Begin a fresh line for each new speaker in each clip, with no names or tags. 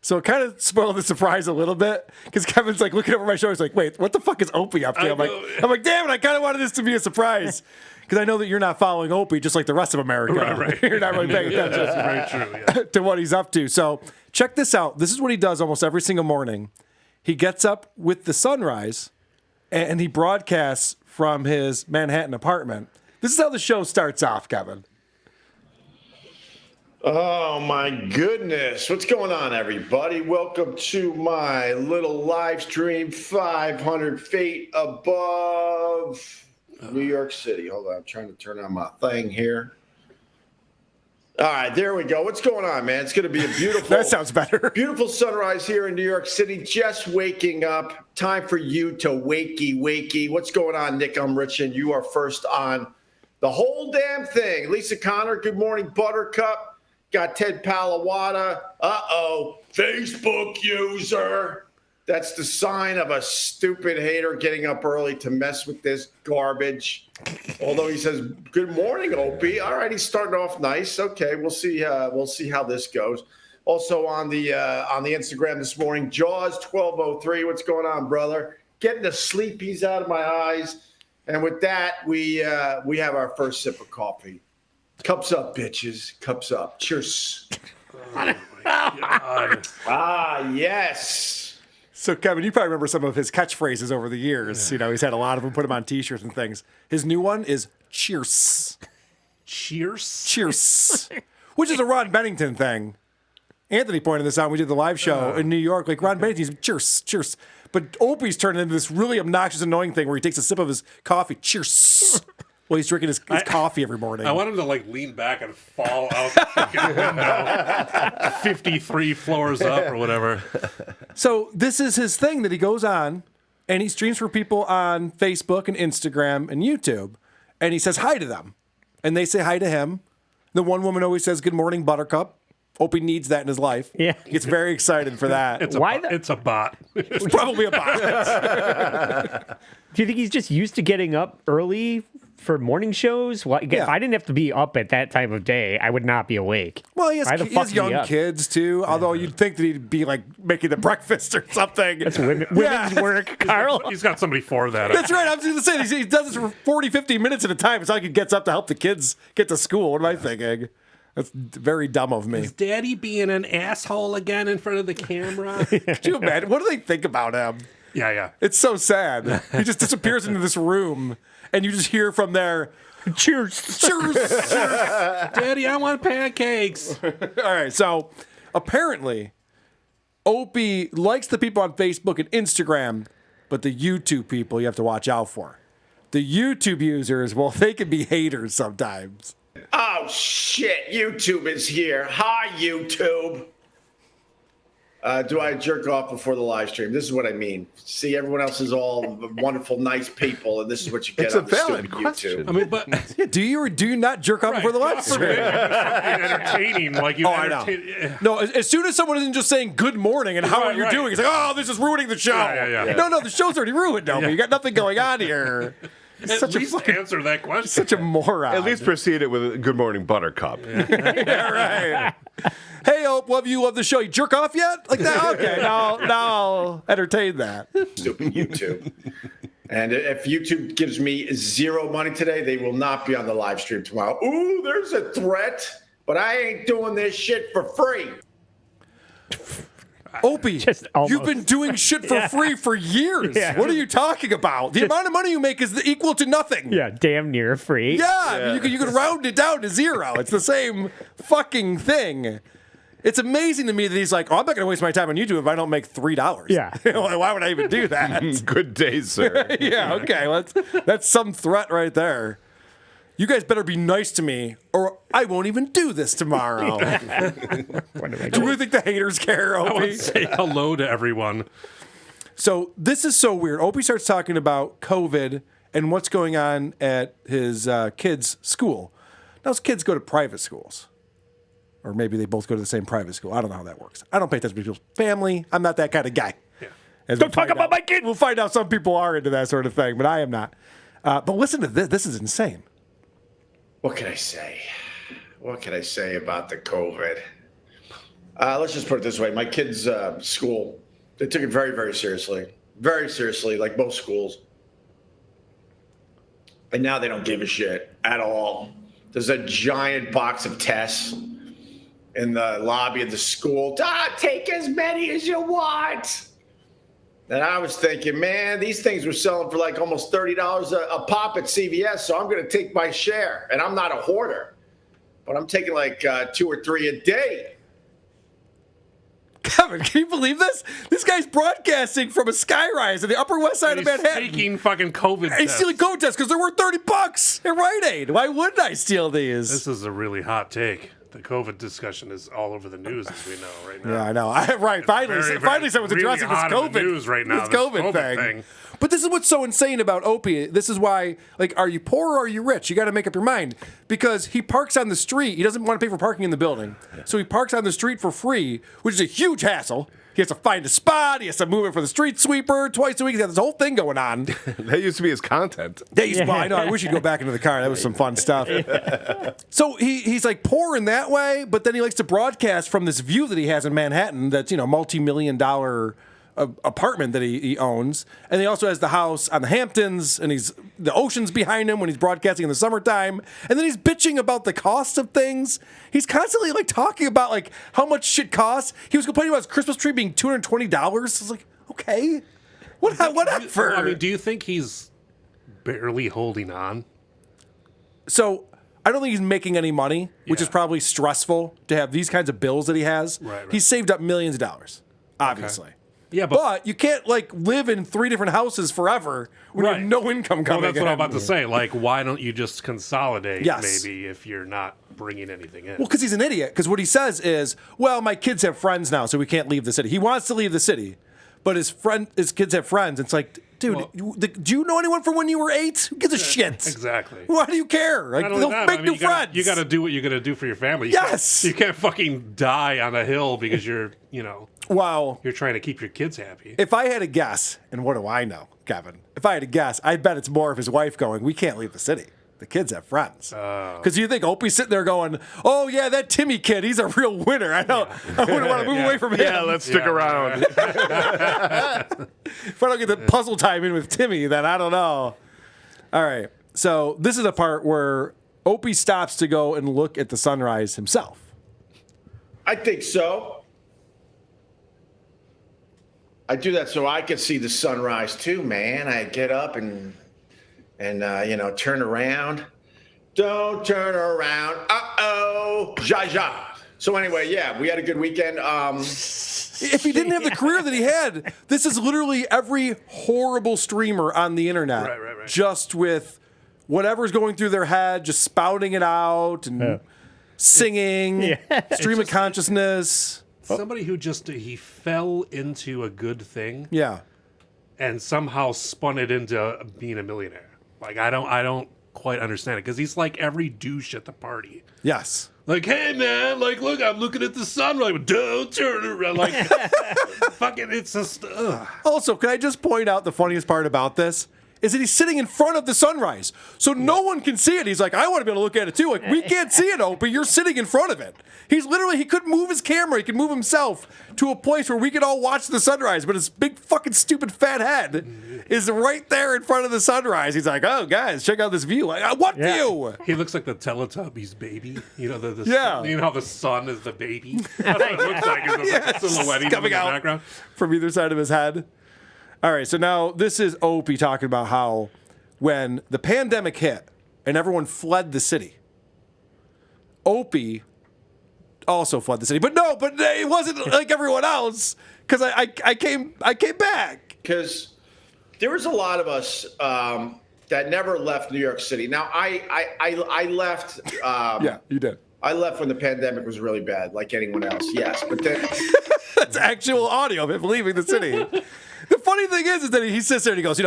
So it kind of spoiled the surprise a little bit because Kevin's like looking over my shoulder. He's like, wait, what the fuck is Opie up to? I'm like, damn it, I kind of wanted this to be a surprise. Because I know that you're not following Opie just like the rest of America.
Right.
You're not really paying attention
That's very true, yeah.
to what he's up to. So check this out. This is what he does almost every single morning. He gets up with the sunrise and he broadcasts from his Manhattan apartment. This is how the show starts off, Kevin.
Oh my goodness. What's going on, everybody? Welcome to my little live stream 500 feet above New York City. Hold on, I'm trying to turn on my thing here. All right, there we go. What's going on, man? It's going to be a beautiful
That sounds better.
Beautiful sunrise here in New York City. Just waking up. Time for you to wakey. What's going on, Nick? I'm Rich, and you are first on the whole damn thing. Lisa Connor, good morning, Buttercup. Got Ted Palawada. Facebook user. That's the sign of a stupid hater getting up early to mess with this garbage. Although he says, good morning, Opie. All right, he's starting off nice. Okay, we'll see how this goes. Also on the Instagram this morning, Jaws 1203. What's going on, brother? Getting the sleepies out of my eyes. And with that, we have our first sip of coffee. Cups up, bitches. Cups up. Cheers.
Oh, my God.
Yes.
So, Kevin, you probably remember some of his catchphrases over the years. You know, he's had a lot of them, put them on T-shirts and things. His new one is cheers.
Cheers?
Cheers. Which is a Ron Bennington thing. Anthony pointed this out when we did the live show in New York. Like, Ron Bennington's cheers. But Opie's turned into this really obnoxious, annoying thing where he takes a sip of his coffee. Cheers. Well, he's drinking his coffee every morning.
I want him to lean back and fall out the fucking window 53 floors up or whatever.
So this is his thing that he goes on, and he streams for people on Facebook and Instagram and YouTube, and he says hi to them, and they say hi to him. The one woman always says, good morning, Buttercup. Opie needs that in his life.
Yeah.
He gets very excited for that.
It's a bot.
It's probably a bot.
Do you think he's just used to getting up early for morning shows? If I didn't have to be up at that time of day, I would not be awake.
Well, he has young kids, too, although you'd think that he'd be, making the breakfast or something.
That's women's work, Carl.
He's got somebody for that.
That's right. I was going to say, he does this for 40, 50 minutes at a time. It's not like he gets up to help the kids get to school. What am I thinking? That's very dumb of me.
Is Daddy being an asshole again in front of the camera?
Could you imagine? What do they think about him?
Yeah.
It's so sad. He just disappears into this room, and you just hear from there,
Cheers.
cheers.
Daddy, I want pancakes.
All right, so apparently, Opie likes the people on Facebook and Instagram, but the YouTube people you have to watch out for. The YouTube users, well, they can be haters sometimes.
Oh, shit. YouTube is here. Hi, YouTube. Do I jerk off before the live stream? This is what I mean. See, everyone else is all wonderful, nice people, and this is what you get on stupid YouTube.
I mean, but
Yeah, do you or do you not jerk off before the live stream?
entertaining, like you.
I know. No, as soon as someone isn't just saying good morning and how are you doing, it's like, oh, this is ruining the show.
Yeah.
No, the show's already ruined, Opie. You got nothing going on here.
At least answer that question.
Such a moron.
At least proceed it with a good morning, Buttercup.
Yeah, right. Hey, Ope, love the show. You jerk off yet? Like that? Okay, now I'll entertain that.
Stupid YouTube. And if YouTube gives me zero money today, they will not be on the live stream tomorrow. Ooh, there's a threat, but I ain't doing this shit for free.
Opie,
Just almost.
you've been doing shit for free for years.
Yeah.
What are you talking about? The amount of money you make is equal to nothing.
Yeah, damn near free.
Yeah, you could round it down to zero. It's the same fucking thing. It's amazing to me that he's like, oh, I'm not going to waste my time on YouTube if I don't make $3.
Yeah.
Why would I even do that?
Good day, sir.
Yeah, okay. That's some threat right there. You guys better be nice to me, or I won't even do this tomorrow.
What am I
Do you
doing?
really think the haters care,
I want
Opie?
to say hello to everyone.
So this is so weird. Opie starts talking about COVID and what's going on at his kids' school. Now, his kids go to private schools. Or maybe they both go to the same private school. I don't know how that works. I don't pay attention to people's family. I'm not that kind of guy. Yeah.
Don't talk about my kid.
We'll find out some people are into that sort of thing, but I am not. But listen to this. This is insane.
What can I say? What can I say about the COVID? Let's just put it this way. My kids' school, they took it very, very seriously. Very seriously, like most schools. And now they don't give a shit at all. There's a giant box of tests in the lobby of the school. Take as many as you want. And I was thinking, man, these things were selling for like almost $30 a pop at CVS, so I'm going to take my share. And I'm not a hoarder, but I'm taking like 2 or 3 a day.
Kevin, can you believe this? This guy's broadcasting from a skyrise in the Upper West Side of
He's
Manhattan.
taking fucking COVID
And he's
tests.
stealing COVID tests because they're worth $30 at Rite Aid. Why wouldn't I steal these?
This is a really hot take. The COVID discussion is all over the news, as we know right now.
Yeah, I know. Right, finally,
very,
finally someone's
really
addressing this
hot in the
COVID
news right now,
This
this
COVID,
COVID
thing.
thing.
But this is what's so insane about Opie. This is why, like, are you poor or are you rich? You got to make up your mind because he parks on the street. He doesn't want to pay for parking in the building, so he parks on the street for free, which is a huge hassle. He has to find a spot. He has to move it for the street sweeper twice a week. He's got this whole thing going on.
That used to be his content.
Well, I know. I wish he'd go back into the car. That was some fun stuff. So he's like poor in that way, but then he likes to broadcast from this view that he has in Manhattan. That's multi-million-dollar apartment that he owns, and he also has the house on the Hamptons, and the ocean's behind him when he's broadcasting in the summertime. And then he's bitching about the cost of things. He's constantly like talking about like how much shit costs. He was complaining about his Christmas tree being $220. I was like, okay, whatever.
I mean, do you think he's barely holding on?
So I don't think he's making any money, which is
Yeah.
probably stressful to have these kinds of bills that he has.
Right.
He's saved up millions of dollars, obviously.
Yeah,
But you can't like live in 3 different houses forever when you
Right.
have no income coming
Well, that's what I'm
in.
about to say. Like, why don't you just consolidate
Yes.
maybe if you're not bringing anything in?
Well, because he's an idiot. Because what he says is, well, my kids have friends now, so we can't leave the city. He wants to leave the city, but his kids have friends. It's like, dude,
Well-
do you know anyone from when you were 8? Who gives a shit?
Exactly.
Why do you care? Like,
Not only
they'll
that,
make
I mean,
new
you gotta-
friends.
You got to do what you got to do for your family.
Yes.
You can't fucking die on a hill because you're
Wow.
you're trying to keep your kids happy.
If I had a guess, and what do I know, Kevin? If I had a guess, I bet it's more of his wife going, we can't leave the city. The kids have friends. Because you think Opie's sitting there going, oh, yeah, that Timmy kid, he's a real winner. I know. I wouldn't want to move away from him.
Yeah, let's stick around.
If I don't get the puzzle time in with Timmy, then I don't know. All right. So this is a part where Opie stops to go and look at the sunrise himself.
I think so. I do that so I can see the sunrise too, man. I get up and turn around. Don't turn around. Uh-oh. Ja. So anyway, yeah, we had a good weekend.
If he didn't have the career that he had, this is literally every horrible streamer on the internet.
Right.
Just with whatever's going through their head, just spouting it out and singing, stream of consciousness.
Somebody who just he fell into a good thing
Yeah.
and somehow spun it into being a millionaire. Like I don't quite understand it because he's like every douche at the party.
Yes.
Like, hey man, like look, I'm looking at the sun. Like, don't turn around. Like, fucking, it's just. Ugh.
Also, can I just point out the funniest part about this? Is that he's sitting in front of the sunrise. So no one can see it. He's like, I want to be able to look at it too. Like, we can't see it, Opie. You're sitting in front of it. He could move his camera. He could move himself to a place where we could all watch the sunrise. But his big fucking stupid fat head is right there in front of the sunrise. He's like, oh, guys, check out this view. Like, what view?
He looks like the Teletubbies baby. You know, the
Yeah.
you know how the sun is the baby? That's what it looks like. Is
Yes.
the silhouette in
Coming
the
out
background.
from either side of his head. All right, so now this is Opie talking about how when the pandemic hit and everyone fled the city, Opie also fled the city. But it wasn't like everyone else because I came back.
Because there was a lot of us that never left New York City. Now, I left.
Yeah, you did.
I left when the pandemic was really bad, like anyone else. Yes, but then
That's actual audio of him leaving the city. The funny thing is that he sits there and he goes, a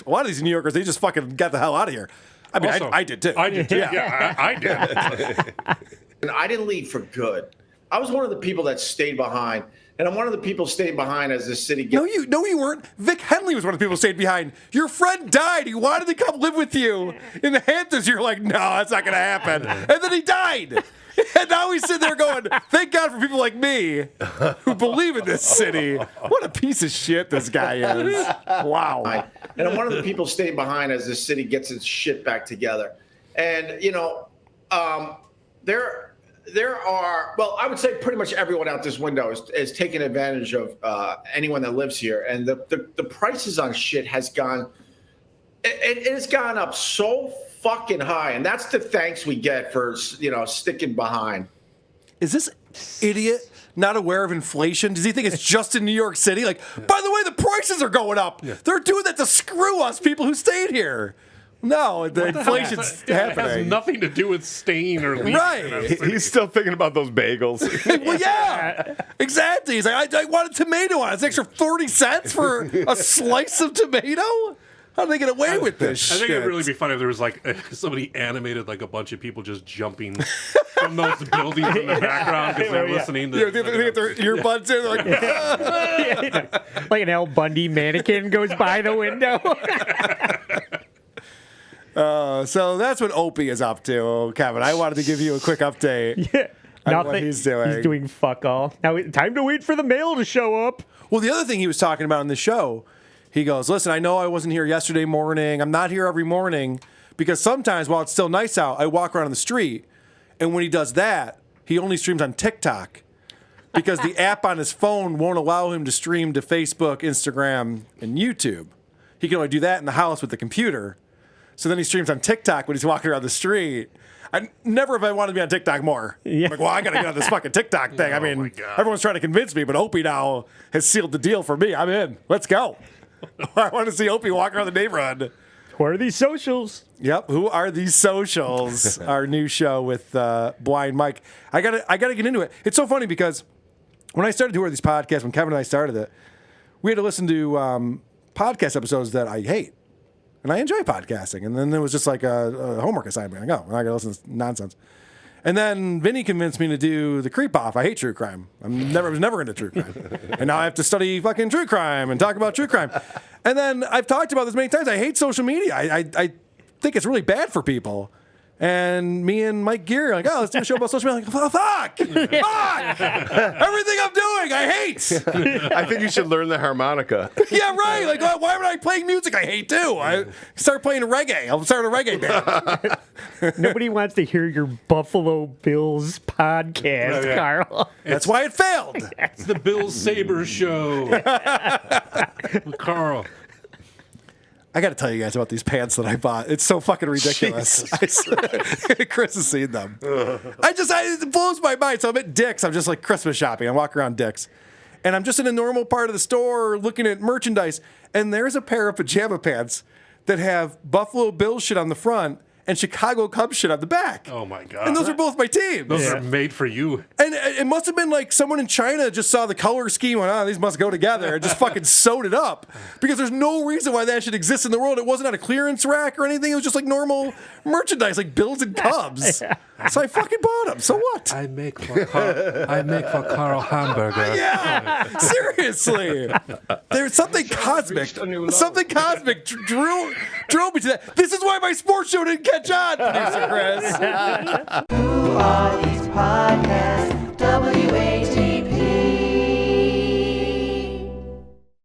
lot of these New Yorkers, they just fucking got the hell out of here. I mean,
Also,
I did too.
I did too. Yeah, I did.
and I didn't leave for good. I was one of the people that stayed behind And I'm one of the people staying behind as this city gets.
No, you weren't. Vic Henley was one of the people who stayed behind. Your friend died. He wanted to come live with you in the Hamptons. You're like, no, that's not going to happen. And then he died. And now he's sitting there going, thank God for people like me who believe in this city. What a piece of shit this guy is. Wow.
And I'm one of the people staying behind as this city gets its shit back together. And, there are, well, I would say pretty much everyone out this window is taking advantage of anyone that lives here. And the prices on shit has gone, it has gone up so fucking high. And that's the thanks we get for, sticking behind.
Is this idiot not aware of inflation? Does he think it's just in New York City? Like, by the way, the prices are going up. Yeah. They're doing that to screw us people who stayed here. No, the inflation's happening.
It has nothing to do with staying or leaving.
Right.
He's still thinking about those bagels.
Well, yeah, exactly. He's like, I want a tomato on it. It's extra 40 cents for a slice of tomato? How do they get away with this shit?
I think it'd really be funny if there was like somebody animated like a bunch of people just jumping from those buildings in the background because they're listening to
they get their earbuds in. They're like,
like an Al Bundy mannequin goes by the window.
So that's what Opie is up to, Kevin. I wanted to give you a quick update.
Yeah.
On
Nothing.
what he's doing.
He's doing fuck all. Now, time to wait for the mail to show up.
Well, the other thing he was talking about in the show, he goes, listen, I know I wasn't here yesterday morning. I'm not here every morning because sometimes while it's still nice out, I walk around on the street. And when he does that, he only streams on TikTok because the app on his phone won't allow him to stream to Facebook, Instagram, and YouTube. He can only do that in the house with the computer. So then he streams on TikTok when he's walking around the street. I never have I wanted to be on TikTok more.
Yeah.
I'm like, well, I got to get on this fucking TikTok thing. I mean, everyone's trying to convince me, but Opie now has sealed the deal for me. I'm in. Let's go. I want to see Opie walk around the neighborhood.
Who are these socials?
Yep. Who are these socials? Our new show with Blind Mike. I gotta get into it. It's so funny because when I started doing these podcasts, when Kevin and I started it, we had to listen to podcast episodes that I hate. And I enjoy podcasting. And then there was just like a homework assignment. I go, I got to listen to this nonsense. And then Vinny convinced me to do the creep off. I hate true crime. I was never into true crime. And now I have to study fucking true crime and talk about true crime. And then I've talked about this many times. I hate social media. I think it's really bad for people. And me and Mike Gear are like, oh, let's do a show about social media. I'm like, fuck! Fuck! Everything I'm doing, I hate!
I think you should learn the harmonica.
Yeah, right. Like, why am I playing music I hate too? I start playing reggae. I'll start a reggae band.
Nobody wants to hear your Buffalo Bills podcast, Carl.
That's why it failed.
It's the Bill Sabres show. With Carl.
I got to tell you guys about these pants that I bought. It's so fucking ridiculous. Chris has seen them. It blows my mind. So I'm at Dick's. I'm just like Christmas shopping. I walk around Dick's. And I'm just in a normal part of the store looking at merchandise. And there's a pair of pajama pants that have Buffalo Bills shit on the front and Chicago Cubs shit on the back.
Oh, my God.
And those are both my teams.
Those are made for you.
And it must have been like someone in China just saw the color scheme and went, these must go together, and just fucking sewed it up. Because there's no reason why that should exist in the world. It wasn't on a clearance rack or anything. It was just like normal merchandise, like Bills and Cubs. So I fucking bought them. So what?
I make for Carl hamburger.
Yeah, seriously. There's something cosmic. Something cosmic drove me to that. This is why my sports show didn't catch on, producer Chris.
Who are these podcasts? WA